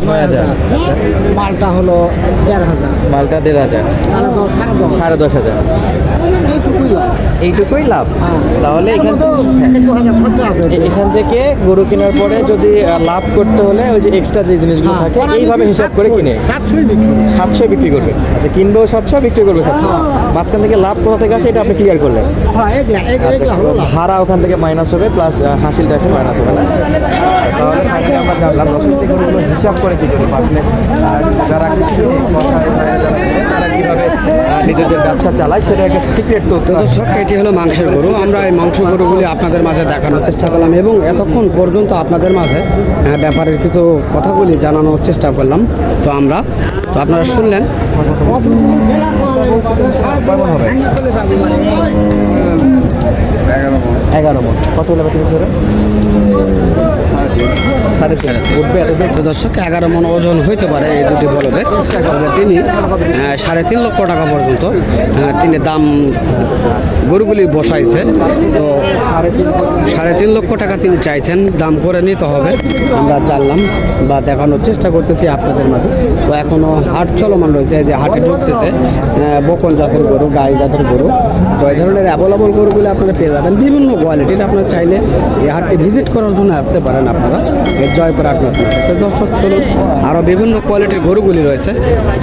9,000। মালটা হলো 1,500। মালটা 1,500, তাহলে 10, 10,500। 10,500 এইটুকুই লাভ। এইটুকুই লাভ। তাহলে এখান তো 2,000 খরচা আছে। এখান থেকে গরু কেনার পরে যদি লাভ করতে হলে ওই যে এক্সট্রা যে জিনিসগুলো থাকে এইভাবে হিসাব করে কিনে 700 বিক্রি। 700 বিক্রি করবে। আচ্ছা, কিনবেও 700, বিক্রি করবে 700। মাঝখান থেকে লাভ কোথা থেকে আসে এটা আপনি ক্লিয়ার করলেন। হ্যাঁ, এগুলা হলো লাভ। ভাড়া ওখান থেকে মাইনাস হবে, প্লাস হাসিল টাসিল মাইনাস হবে না। তাহলে ফাইনালি আমরা জানলাম দর্শক যে গরুগুলো হিসাব করে কি করে আসলে যারা কষায় তারা কীভাবে নিজেদের ব্যবসা চালায় সেটা একটা সিক্রেট তথ্য। তো দর্শক, এটি হলো মাংসের গরু। আমরা এই মাংস গরুগুলি আপনাদের মাঝে দেখানোর চেষ্টা করলাম এবং এতক্ষণ পর্যন্ত আপনাদের মাঝে ব্যাপারের কিছু কথাগুলি জানানোর চেষ্টা করলাম। তো আপনারা শুনলেন। কেমন হবে? 11 মণ। কত হলে বেচা বিক্রি হবে? 3.5 উঠবে এতদিন। তো দর্শক, 11 মণ ওজন হইতে পারে এই দুটি বলদে। তবে তিনি 3.5 লক্ষ টাকা পর্যন্ত তিনি দাম গরুগুলি বসাইছে। তো 3.5 লক্ষ টাকা তিনি চাইছেন, দাম করে নিতে হবে। আমরা জানলাম বা দেখানোর চেষ্টা করতেছি আপনাদের মাঝে। তো এখনও হাট চলমান রয়েছে, যে হাটে ঢুকতেছে বকন জাতের গরু, গাই জাতের গরু। তো এই ধরনের অ্যাভেলেবল গরুগুলি আপনারা পেয়ে যাবেন বিভিন্ন কোয়ালিটির। আপনারা চাইলে এই হাটটি ভিজিট করার জন্য আসতে পারেন আপনারা জয়পুরহাট নতুন। তো দর্শক, চলুন আরও বিভিন্ন কোয়ালিটির গরুগুলি রয়েছে,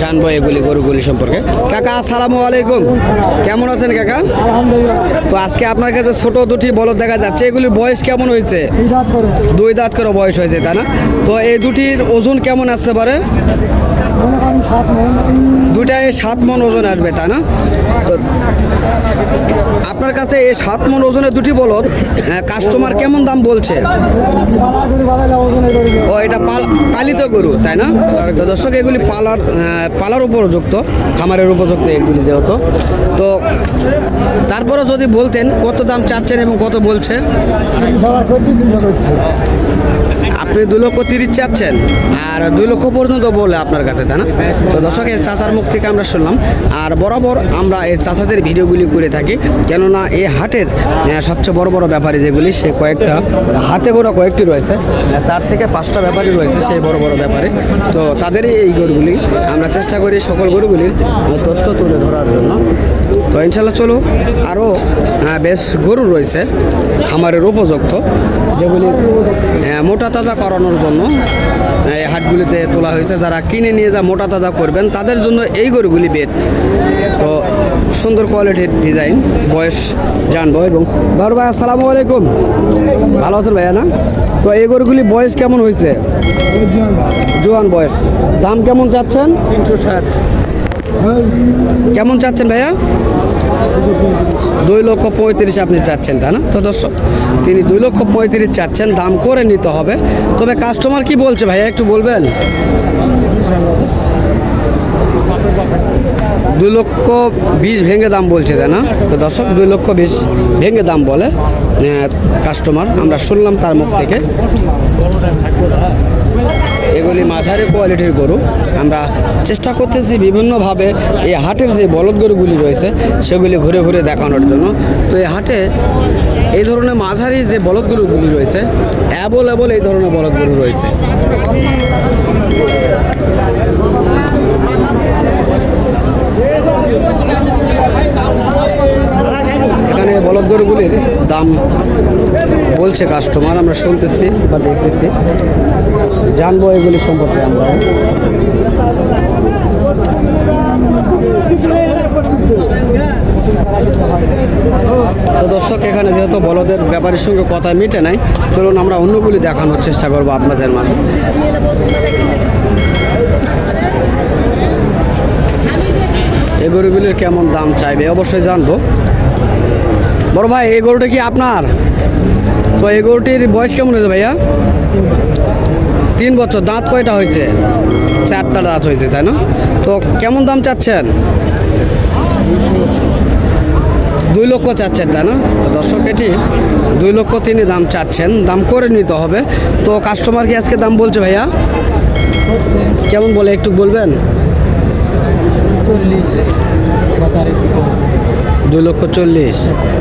জানবো এগুলি গরুগুলি সম্পর্কে। কাকা, আসসালামু আলাইকুম। কেমন আছেন কাকা? তো আজকে আপনার কাছে ছোট দুটি বলদ দেখা যাচ্ছে, এগুলির বয়স কেমন হয়েছে? 2 দাঁত করে বয়স হয়েছে, তাই না? তো এই দুটির ওজন কেমন আসতে পারে? দুটায় 7 মণ ওজন আসবে, তাই না? তো আপনার কাছে এই 7 মণ ওজনের দুটি বলদ কাস্টমার কেমন দাম বলছে? ও, এটা পালিত গরু, তাই না? তো দর্শক, এগুলি পালার উপযুক্ত, খামারের উপযুক্ত এগুলি যেহেতু। তো তারপরে যদি বলতেন কত দাম চাচ্ছেন এবং কত বলছে? আপনি 2,30,000 চাচ্ছেন আর 2 লক্ষ পর্যন্ত বলে আপনার কাছে, তাই না? তো দর্শক, এই চাচার মুখ থেকে আমরা শুনলাম। আর বরাবর আমরা এই চাচাদের ভিডিওগুলি করে থাকি, কেননা এই হাটের সবচেয়ে বড় বড় ব্যাপারী যেগুলি, সে কয়েকটা হাতে গোড়া কয়েকটি রয়েছে, 4 থেকে 5টা ব্যাপারী রয়েছে সেই বড় বড় ব্যাপারী। তো তাদেরই এই গরুগুলি আমরা চেষ্টা করি সকল গরুগুলির তথ্য তুলে ধরার জন্য। তো ইনশাল্লাহ চলো, আরও বেশ গরু রয়েছে খামারের উপযুক্ত, যেগুলি মোটা তাজা করানোর জন্য এই হাটগুলিতে তোলা হয়েছে। যারা কিনে নিয়ে যা মোটা তাজা করবেন তাদের জন্য এই গরুগুলি বেট। তো সুন্দর কোয়ালিটির ডিজাইন, বয়স জানবো। এবং বড় ভাই, আসসালামু আলাইকুম। ভালো আছেন ভাইয়া না? তো এই গরুগুলি বয়স কেমন হয়েছে? জোয়ান বয়স। দাম কেমন চাচ্ছেন? 360। কেমন চাচ্ছেন ভাইয়া? 2,35,000 আপনি চাচ্ছেন, তাই না? তো দর্শক, তিনি 2,35,000 চাচ্ছেন, দাম করে নিতে হবে। তবে কাস্টমার কি বলছে ভাইয়া একটু বলবেন? 2,20,000 ভেঙে দাম বলছে, তাই না? তো দর্শক, 2,20,000 ভেঙে দাম বলে কাস্টমার, আমরা শুনলাম তার মুখ থেকে। এগুলি মাঝারি কোয়ালিটির গরু। আমরা চেষ্টা করতেছি বিভিন্নভাবে এই হাটের যে বলদ গরুগুলি রয়েছে সেগুলি ঘুরে ঘুরে দেখানোর জন্য। তো এই হাটে এই ধরনের মাঝারি যে বলদ গরুগুলি রয়েছে, অ্যাভেলেবল এই ধরনের বলদ গরু রয়েছে। এখানে বলদ গরুগুলির দাম বলছে কাস্টমার, আমরা শুনতেছি বা দেখতেছি, জানবো এগুলি সম্পর্কে আমরা। তো দর্শক, এখানে যেহেতু বলদের ব্যাপারের সঙ্গে কথা মিটে নাই, চলুন আমরা অন্যগুলি দেখানোর চেষ্টা করবো আপনাদের মাঝে। এই গরুগুলির কেমন দাম চাইবে অবশ্যই জানবো। বড় ভাই, এই গরুটা কি আপনার? তো এই গরুটির বয়স কেমন হয়েছে ভাইয়া? 3 বছর। দাঁত কয়টা হয়েছে? 4টা দাঁত হয়েছে, তাই না? তো কেমন দাম চাচ্ছেন? 2 লক্ষ চাচ্ছেন, তাই না? তো দর্শক, এটি 2 লক্ষ তিনি দাম চাচ্ছেন, দাম করে নিতে হবে। তো কাস্টমার কি আজকে দাম বলছে ভাইয়া? কেমন বলে একটু বলবেন? 2,40,000,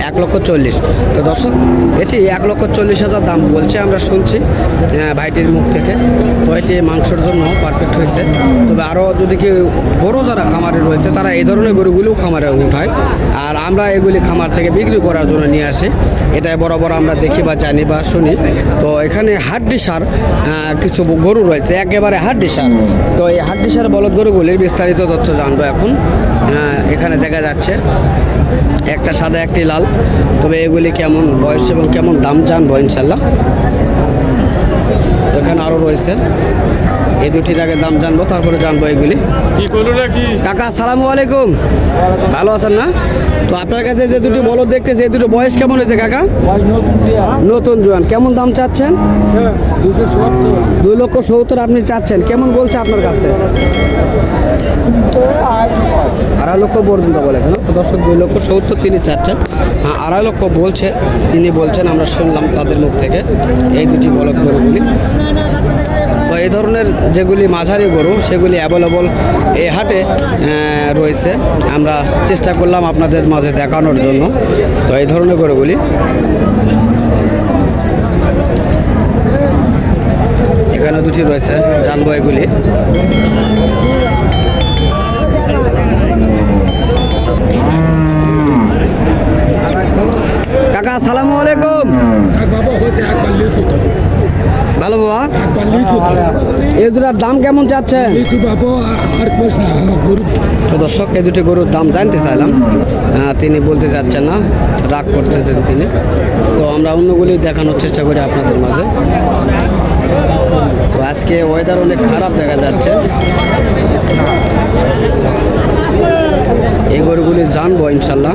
1,40,000। তো দর্শক এটি 1,40,000 দাম বলছে, আমরা শুনছি ভাইটির মুখ থেকে। তো এটি মাংসের জন্য পারফেক্ট হয়েছে। তবে আরও যদি কেউ বড় যারা খামারে রয়েছে তারা এই ধরনের গরুগুলিও খামারে উঠায়, আর আমরা এগুলি খামার থেকে বিক্রি করার জন্য নিয়ে আসি। এটাই বরাবর আমরা দেখি বা জানি বা শুনি। তো এখানে হাড্ডি সার কিছু গরু রয়েছে, একেবারে হাড্ডি সার। তো এই হাড্ডি সার বলদ গরুগুলির বিস্তারিত তথ্য জানবো এখন। এখানে দেখা যাচ্ছে একটা সাদা একটি লাল। তবে এগুলি কেমন বয়স এবং কেমন দাম জানবো ইনশাল্লাহ। এখানে আরও রয়েছে, এই দুটির আগে দাম জানবো, তারপরে জানবো এগুলি। কাকা আসসালামু আলাইকুম, ভালো আছেন না? তো আপনার কাছে যে দুটি বলদ দেখতেছে, এই দুটো বয়স কেমন হয়েছে কাকা? নতুন জোয়ান। কেমন দাম চাচ্ছেন? 2,70,000 আপনি চাচ্ছেন, কেমন বলছে আপনার কাছে? 2.5 লক্ষ পর্যন্ত বলে কেন? তো দর্শক 2,70,000 তিনি চাচ্ছেন, 2.5 লক্ষ বলছে, তিনি বলছেন, আমরা শুনলাম তাদের মুখ থেকে এই দুটি বলদ গরুগুলি। তো এই ধরনের যেগুলি মাঝারি গরু সেগুলি অ্যাভেলেবল এই হাটে রয়েছে। আমরা চেষ্টা করলাম আপনাদের মাঝে দেখানোর জন্য। তো এই ধরনের গরুগুলি এখানে দুটি রয়েছে, জানবো এগুলি। কাকা আসসালামু আলাইকুম, ভালো বাবা। এই দুটার দাম কেমন চাচ্ছেন? তো দর্শক এই দুটি গরুর দাম জানতে চাইলাম, তিনি বলতে চাচ্ছেন না, রাগ করতেছেন তিনি। তো আমরা অন্যগুলি দেখানোর চেষ্টা করি আপনাদের মাঝে। তো আজকে ওয়েদার অনেক খারাপ দেখা যাচ্ছে, এই গরুগুলি জানবো ইনশাল্লাহ।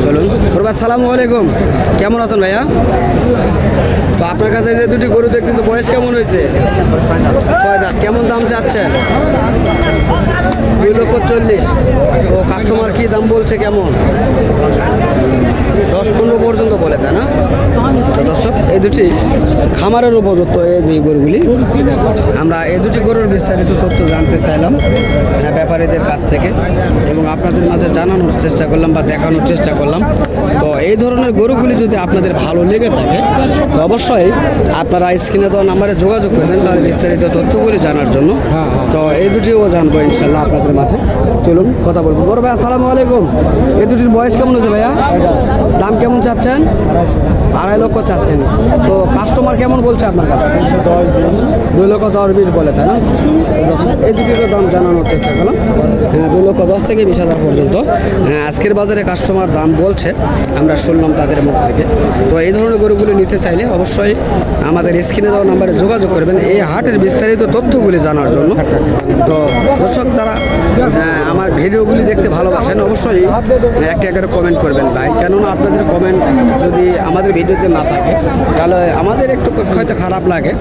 চলুন ভাই, সালামু আলাইকুম, কেমন আছেন ভাইয়া? তো আপনার কাছে যে দুটি গরু দেখতেছে বয়স কেমন হয়েছে? 6 দাঁত। কেমন দাম চাচ্ছেন? 2,40,000। তো কাস্টমার কি দাম বলছে কেমন? 10-15 পর্যন্ত বলে, তাই না? তো দর্শক এই দুটি খামারের উপযুক্ত এই যে গরুগুলি, আমরা এই দুটি গরুর বিস্তারিত তথ্য জানতে চাইলাম ব্যাপারীদের কাছ থেকে এবং আপনাদের মাঝে জানানোর চেষ্টা করলাম বা দেখানোর চেষ্টা করলাম। তো এই ধরনের গরুগুলি যদি আপনাদের ভালো লেগে থাকে তো অবশ্যই আপনারা স্ক্রিনে দেওয়া নাম্বারে যোগাযোগ করবেন তাহলে বিস্তারিত তথ্যগুলি জানার জন্য। তো এই দুটিও জানবো ইনশাল্লাহ আপনাদের মাঝে। চলুন কথা বলবো। বড় ভাই আসসালামু আলাইকুম, এই দুটির বয়স কেমন হয়েছে ভাইয়া? দাম কেমন চাচ্ছেন? 2.5 লক্ষ চাচ্ছেন। তো কাস্টমার কেমন বলছে আপনার কাছে? 2,10,000 বলে, তাই না? এই দুটিরও দাম জানানোর চেষ্টা করলাম। 2,10,000 থেকে 20,000 পর্যন্ত আজকের বাজারে কাস্টমার দাম বলছে, আমরা শুনলাম তাদের মুখ থেকে। তো এই ধরনের গরুগুলি নিতে চাইলে অবশ্যই আমাদের স্ক্রিনে দেওয়া নাম্বারে যোগাযোগ করবেন এই হাটের বিস্তারিত তথ্যগুলি জানার জন্য। তো দর্শক যারা আমার ভিডিওগুলি দেখতে ভালোবাসেন অবশ্যই একটা করে কমেন্ট করবেন ভাই, কেননা আপনাদের কমেন্ট যদি আমাদের ভিডিওতে না থাকে তাহলে আমাদের একটু হয়তো খারাপ লাগে,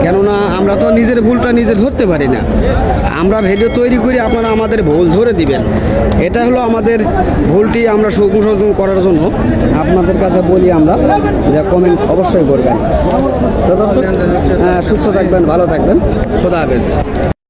কেননা আমরা তো নিজের ভুলটা নিজে ধরতে পারি না। আমরা ভিডিও তৈরি করি, আপনারা আমাদের ভুল ধরে দিবেন, এটা হলো আমাদের ভুলটি আমরা সংশোধন করার জন্য আপনাদের কাছে বলি আমরা যে কমেন্ট অবশ্যই করবেন। তো দর্শক সুস্থ থাকবেন, ভালো থাকবেন, খোদা হাফেজ।